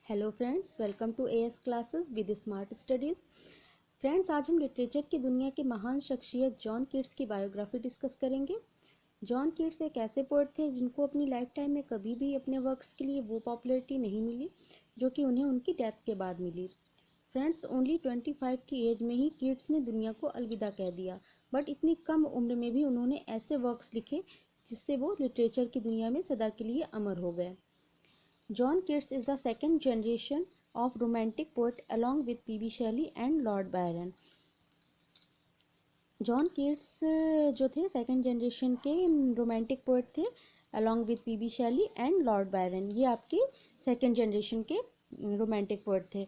Hello friends, welcome to AS classes with smart studies. Friends, आज हम literature की दुनिया के महान शख्सियत जॉन कीट्स की बायोग्राफी डिस्कस करेंगे। जॉन कीट्स एक ऐसे पोएट थे जिनको अपनी लाइफ टाइम में कभी भी अपने वर्क्स के लिए वो पॉपुलैरिटी नहीं मिली जो कि उन्हें उनकी डेथ के बाद मिली। फ्रेंड्स, ओनली 25 की एज में ही कीट्स ने दुनिया को अलविदा कह दिया, बट इतनी कम उम्र में भी उन्होंने ऐसे वर्क्स लिखे जिससे वो लिटरेचर की दुनिया में सदा के लिए अमर हो गए। John Keats is the second generation of romantic poet along with P.B. Shelley and Lord Byron. John Keats जो थे सेकंड जनरेशन के रोमांटिक पोएट थे along with PB Shelley and Lord Byron. ये आपके सेकंड जनरेशन के romantic poet थे।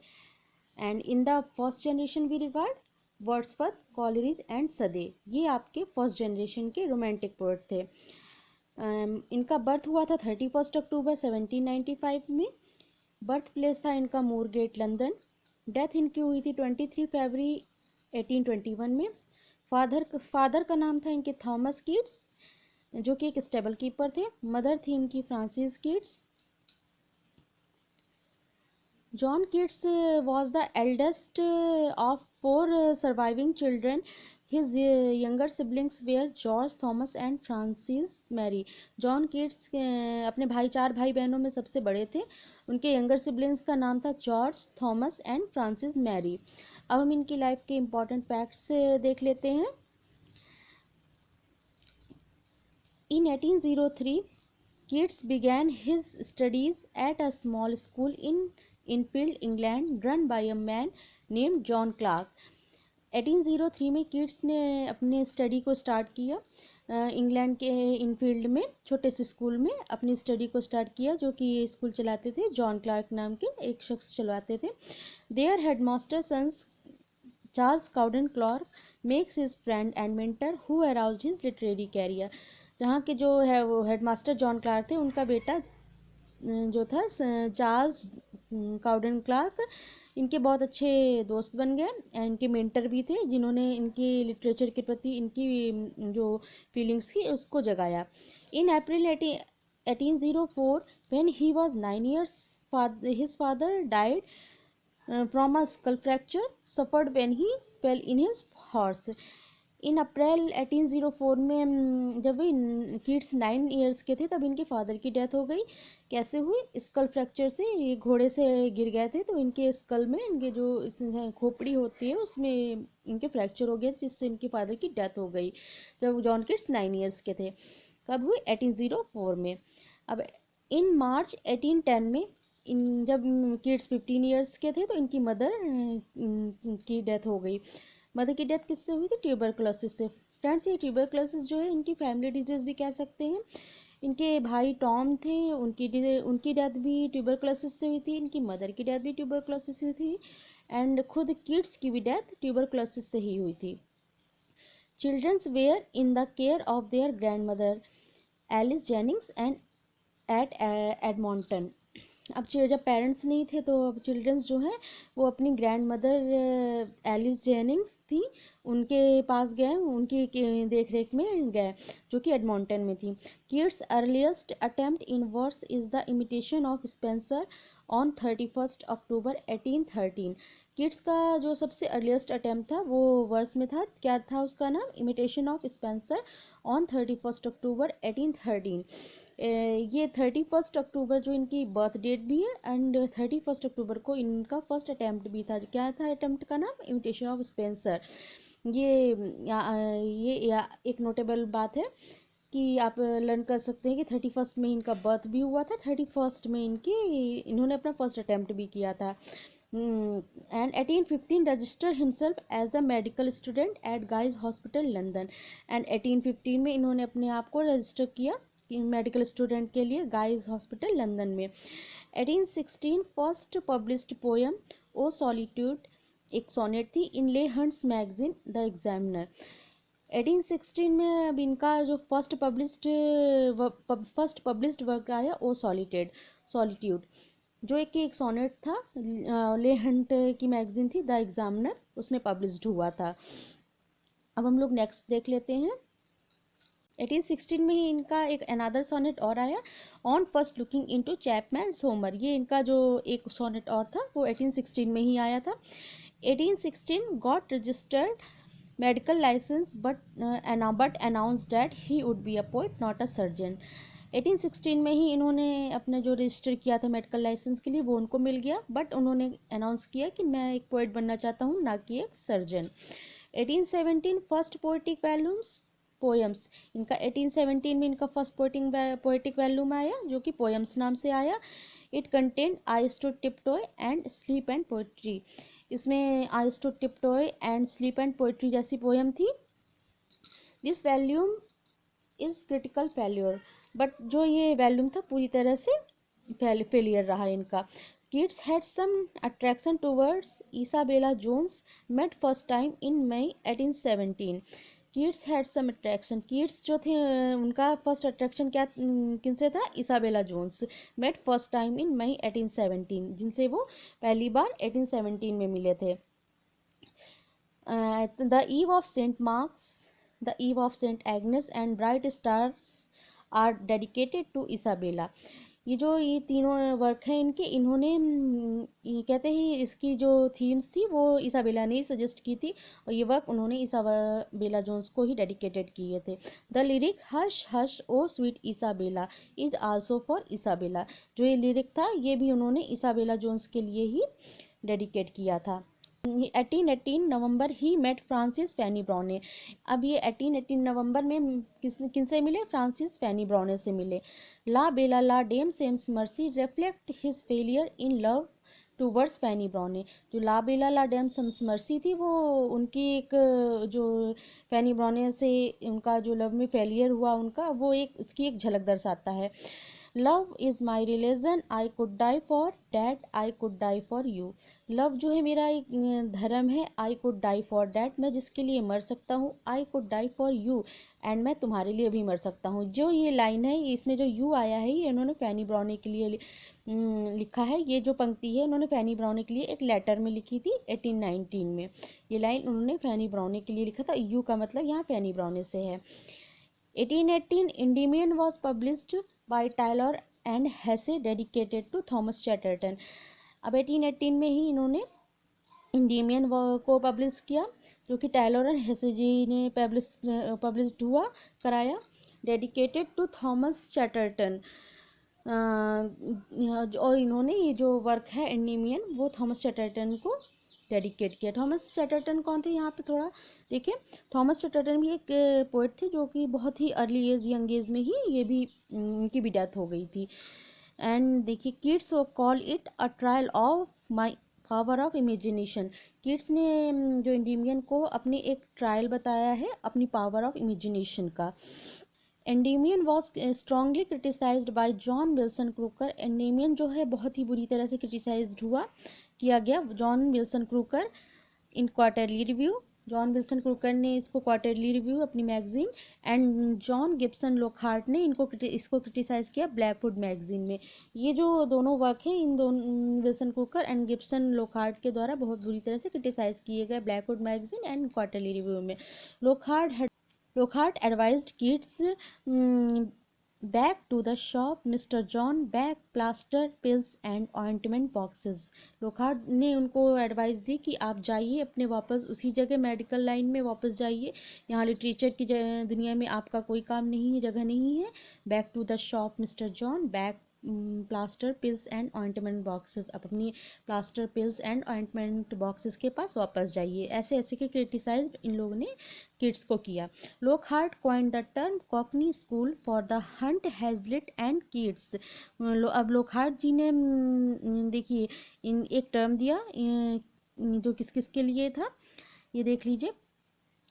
And in the first generation we regard Wordsworth, Coleridge and Southey. ये आपके फर्स्ट जनरेशन के रोमांटिक पोएट थे। इनका बर्थ हुआ था 31 अक्टूबर 1795 में। बर्थ प्लेस था इनका मूरगेट, लंदन। डेथ इनकी हुई थी 23 फरवरी 1821 में। फादर का नाम था इनके थॉमस कीट्स, जो कि एक स्टेबल कीपर थे। मदर थी इनकी Francis Keats. John Keats was the eldest of four surviving children. His younger siblings were George, Thomas and Francis Mary. John Keats अपने चार भाई बहनों में सबसे बड़े थे। उनके यंगर सिबलिंग्स का नाम था George, Thomas and Francis Mary. अब हम इनकी लाइफ के इम्पोर्टेंट फैक्ट्स देख लेते हैं। In 1803, Keats began his studies at a small school in Enfield, England, run by a man named John Clark. 1803 में कीट्स ने अपने स्टडी को स्टार्ट किया। इंग्लैंड के इनफील्ड में छोटे से स्कूल में अपनी स्टडी को स्टार्ट किया, जो कि ये स्कूल चलाते थे जॉन क्लार्क नाम के एक शख्स चलवाते थे। Their headmaster sons Charles Cowden Clarke makes his friend and mentor who aroused his literary career. जहाँ के जो है वो हेडमास्टर जॉन क्लार्क थे, उनका बेटा जो था चार्ल्स काउडन क्लार्क, इनके बहुत अच्छे दोस्त बन गए। इनके मेंटर भी थे जिन्होंने इनकी लिटरेचर के प्रति इनकी जो फीलिंग्स थी उसको जगाया। इन अप्रैल 1804 when he was 9 years, his father died from a skull fracture suffered when he fell in his horse. इन अप्रैल 1804 में जब कीट्स 9 ईयर्स के थे तब इनके फादर की डेथ हो गई। कैसे हुई? स्कल फ्रैक्चर से। ये घोड़े से गिर गए थे तो इनके स्कल में, इनके जो खोपड़ी होती है उसमें इनके फ्रैक्चर हो गया, जिससे इनके फादर की डेथ हो गई जब जॉन कीट्स 9 ईयर्स के थे। कब हुई? 1804 में। अब इन मार्च 1810 में जब किड्स 15 ईयर्स के थे तो इनकी मदर की डेथ हो गई। मदर की डेथ किससे हुई थी? ट्यूबरकुलोसिस से। फ्रेंड्स, ये ट्यूबरकुलोसिस जो है इनकी फैमिली डिजीज भी कह सकते हैं। इनके भाई टॉम थे, उनकी डेथ भी ट्यूबरकुलोसिस से हुई थी। इनकी मदर की डेथ भी ट्यूबरकुलोसिस से थी। एंड खुद किड्स की भी डेथ ट्यूबरकुलोसिस से ही हुई थी। Childrens were in the care of their grandmother Alice Jennings and at Edmonton. अब जब पेरेंट्स नहीं थे तो अब चिल्ड्रंस जो हैं वो अपनी ग्रैंड मदर एलिस जेनिंग्स थी, उनके पास गए, उनकी देख रेख में गए, जो कि एडमॉन्टन में थी। Keats earliest attempt in verse is the imitation of Spenser on 31 October 1813। Keats का जो सबसे अर्लीस्ट अटेम्प्ट था वो वर्स में था। क्या था उसका नाम? Imitation of Spenser on 31 October 1813। ये 31 अक्टूबर जो इनकी बर्थ डेट भी है, एंड 31 अक्टूबर को इनका फर्स्ट अटैम्प्ट भी था। क्या था अटैम्प्ट का नाम? Imitation of Spencer. ये एक नोटेबल बात है कि आप लर्न कर सकते हैं कि 31 में इनका बर्थ भी हुआ था, 31 में इन्होंने अपना फर्स्ट अटैम्प्ट भी किया था। And 1815 register himself as a medical student at Guy's hospital London. And 1815 में इन्होंने अपने आप को रजिस्टर किया मेडिकल स्टूडेंट के लिए गाइज हॉस्पिटल लंदन में। 1816 फर्स्ट पब्लिश्ड पोएम ओ सॉलिट्यूड एक सोनेट थी इन ले हंट्स मैगजीन द एग्जामिनर। 1816 में अब इनका जो फर्स्ट पब्लिश्ड वर्क आया ओ सॉलिट्यूड, जो एक सोनेट था, ले हंट की मैगजीन थी द एग्जामिनर, उसमें पब्लिश्ड हुआ था। अब हम लोग नेक्स्ट देख लेते हैं। 1816 में ही इनका एक अनादर सोनेट और आया, on first looking into Chapman's Homer. ये इनका जो एक सोनेट और था वो 1816 में ही आया था। 1816 got registered medical license but announce that he would be a poet not a surgeon. 1816 में ही इन्होंने अपने जो रजिस्टर किया था मेडिकल लाइसेंस के लिए वो उनको मिल गया, बट उन्होंने अनाउंस किया कि मैं एक पोएट बनना चाहता हूँ, ना कि एक सर्जन। 1817 first poetic poems. इनका 1817 में इनका फर्स्ट पोएटिक वैल्यूम आया जो कि पोएम्स नाम से आया। It contain I stood tiptoe and sleep and poetry. इसमें I stood tiptoe and sleep and poetry जैसी पोएम थी। This volume is critical failure, but जो ये वैल्यूम था पूरी तरह से फेलियर रहा इनका। Keats had some attraction towards Isabella Jones, met first time in May 1817। Keats had some attraction, Keats जो थे उनका फर्स्ट अट्रैक्शन क्या किनसे था? Isabella Jones. Met first time in May 1817, जिनसे वो पहली बार 1817 में मिले थे। The eve of Saint Mark's, the eve of Saint Agnes and bright stars are dedicated to Isabella. ये तीनों वर्क हैं इनके, इन्होंने ये कहते हैं इसकी जो थीम्स थी वो इसाबेला ने ही सजेस्ट की थी, और ये वर्क उन्होंने इसाबेला जोन्स को ही डेडिकेटेड किए थे। The lyric hush hush o sweet Isabella is also for Isabella. जो ये लिरिक था ये भी उन्होंने इसाबेला जोन्स के लिए ही डेडिकेट किया था। 1818 November he met Frances Fanny Brawne. अब ये 1818 नवंबर में किनसे मिले? फ्रांसिस फैनी ब्राउने से मिले। ला बेला ला डेम सेम्स मर्सी reflect his failure in love towards Fanny Brawne. जो ला बेला ला डेम सेम्स मर्सी थी वो उनकी एक जो फैनी ब्राउने से उनका जो लव में फेलियर हुआ उनका, वो एक उसकी एक झलक दर्शाता है। Love is my religion, I could die for that, I could die for you. Love जो है मेरा एक धर्म है, I could die for that, मैं जिसके लिए मर सकता हूँ, I could die for you, and मैं तुम्हारे लिए भी मर सकता हूँ। जो ये लाइन है इसमें जो यू आया है ये उन्होंने फैनी ब्राउने के लिए लिखा है। ये जो पंक्ति है उन्होंने फैनी ब्राउने के लिए एक लेटर में लिखी थी 1819 में। ये लाइन उन्होंने फैनी ब्राउने के लिए लिखा था, यू का मतलब यहाँ फैनी ब्राउने से है। 1818 Endymion was published by Taylor and Hessey dedicated to Thomas Chatterton. अब 1818 में ही इन्होंने इंडीमियन को पब्लिश किया जो कि टायलर एंड हेसे जी ने पब्लिश्ड हुआ कराया, डेडिकेटेड टू थॉमस चैटरटन। और इन्होंने ये जो वर्क है इंडीमियन वो थॉमस चैटरटन को डेडिकेट किया। थॉमस चैटरटन कौन थे? यहाँ पे थोड़ा देखिए, थॉमस चैटरटन भी एक पोइट थे जो कि बहुत ही अर्ली एज यंग एज में ही ये भी इनकी भी डेथ हो गई थी। एंड देखिए, kids call it a trial of my power of imagination. Kids ने जो इंडीमियन को अपनी एक ट्रायल बताया है अपनी पावर ऑफ इमेजिनेशन का। Endymion was strongly criticised by John Wilson Croker. Endymion जो है बहुत ही बुरी तरह से क्रिटिसाइज्ड किया गया John Wilson Croker in Quarterly Review. John Wilson Croker ने इसको क्वार्टरली रिव्यू अपनी magazine, and John Gibson Lockhart ने इसको क्रिटिसाइज किया ब्लैकवुड मैगजीन में। ये जो दोनों वर्क हैं इन दोनों विल्सन क्रूकर एंड गिब्सन लोकहार्ट के द्वारा बहुत बुरी तरह से क्रिटिसाइज किए गए Blackwood magazine and quarterly review में। लोकहार्ट advised kids back to the shop, Mr. John back plaster pills and ointment boxes। लोकहार्ट ने उनको एडवाइस दी कि आप जाइए अपने वापस उसी जगह मेडिकल लाइन में वापस जाइए, यहाँ लिटरेचर की दुनिया में आपका कोई काम नहीं है, जगह नहीं है। Back to the shop mister John, back plaster pills and ointment boxes, आप अपनी plaster pills and ointment boxes के पास वापस जाइए। ऐसे ऐसे के क्रिटिसाइज इन लोगों ने किड्स को किया। Lockhart coined the term Cockney school for the Hunt Hazlitt and Keats. अब लोकहार्ट जी ने देखिए इन एक टर्म दिया जो किस किस के लिए था, ये देख लीजिए,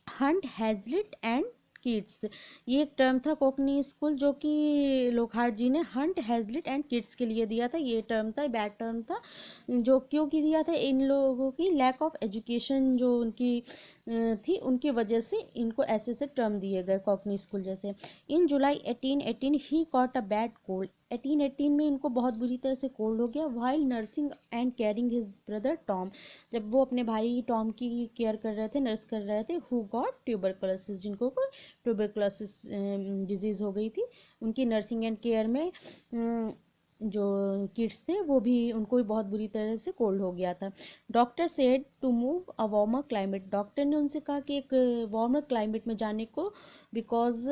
हंट हैजलिट एंड किड्स। ये एक टर्म था कोकनी स्कूल जो कि लोकहार्ट जी ने हंट हैजलिट एंड किड्स के लिए दिया था। ये टर्म था, बैड टर्म था, जो क्यों की दिया था? इन लोगों की लैक ऑफ एजुकेशन जो उनकी थी उनकी वजह से इनको ऐसे टर्म दिए गए कोकनी स्कूल जैसे। इन जुलाई 1818 ही कॉट अ बैड कोल्ड 1818 में इनको बहुत बुरी तरह से कोल्ड हो गया while nursing and caring his brother Tom, जब वो अपने भाई टॉम की केयर कर रहे थे, नर्स कर रहे थे, हु गॉट ट्यूबरकुलोसिस, जिनको को ट्यूबरकुलोसिस डिजीज़ हो गई थी, उनकी नर्सिंग एंड केयर में जो किड्स थे वो भी, उनको भी बहुत बुरी तरह से कोल्ड हो गया था। Doctor said to move a warmer climate, doctor ने उनसे कहा कि एक वार्मर क्लाइमेट में जाने को, बिकॉज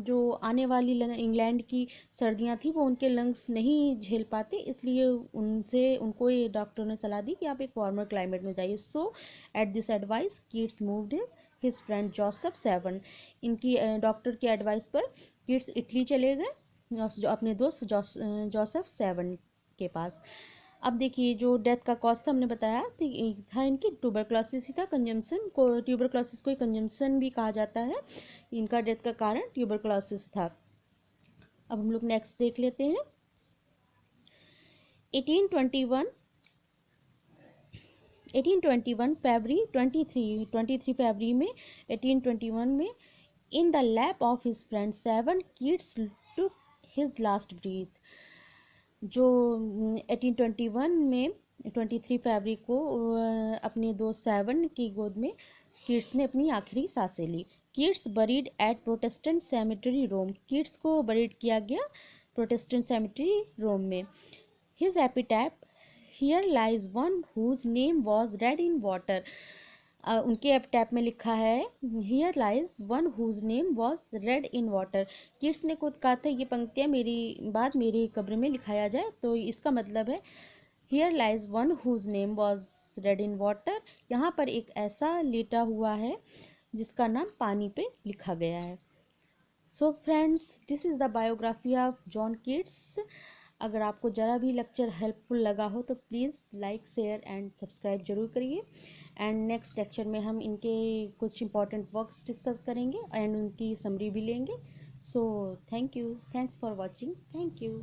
जो आने वाली इंग्लैंड की सर्दियाँ थी वो उनके लंग्स नहीं झेल पाते, इसलिए उनको ये डॉक्टर ने सलाह दी कि आप एक वार्मर क्लाइमेट में जाइए। So at this advice Keats moved his friend Joseph Severn, इनकी डॉक्टर की एडवाइस पर किड्स इटली चले गए जो अपने दोस्त जोसेफ सेवन के पास। अब देखिए जो डेथ का कॉज था हमने बताया था इनकी ट्यूबरक्लोसिस ही था, कंजम्पशन को, ट्यूबरक्लोसिस को कंजम्पशन भी कहा जाता है, इनका डेथ का कारण ट्यूबरक्लोसिस था। अब हम लोग नेक्स्ट देख लेते हैं 1821 फरवरी 23 फरवरी में 1821 में in the lap of his friend Severn Keats took his last breath, जो 1821 में 23 फरवरी को अपने दोस्त सेवन की गोद में किड्स ने अपनी आखिरी सांसें ली। Keats buried at Protestant cemetery Rome, Keats को बरीड किया गया प्रोटेस्टेंट सेमेटरी रोम में। His epitaph, here lies one whose name was writ in water, उनके एपिटैफ में लिखा है here lies one whose name was writ in water, Keats ने खुद कहा था ये पंक्तियाँ मेरी बाद मेरी कब्र में लिखाया जाए, तो इसका मतलब है here lies one whose name was writ in water, यहाँ पर एक ऐसा लेटा हुआ है जिसका नाम पानी पे लिखा गया है। So friends, this is the biography of John Keats. अगर आपको ज़रा भी लेक्चर हेल्पफुल लगा हो तो please like share and subscribe जरूर करिए। एंड नेक्स्ट लेक्चर में हम इनके कुछ इंपॉर्टेंट वर्क्स डिस्कस करेंगे एंड उनकी समरी भी लेंगे। So thank you, thanks for watching, thank you.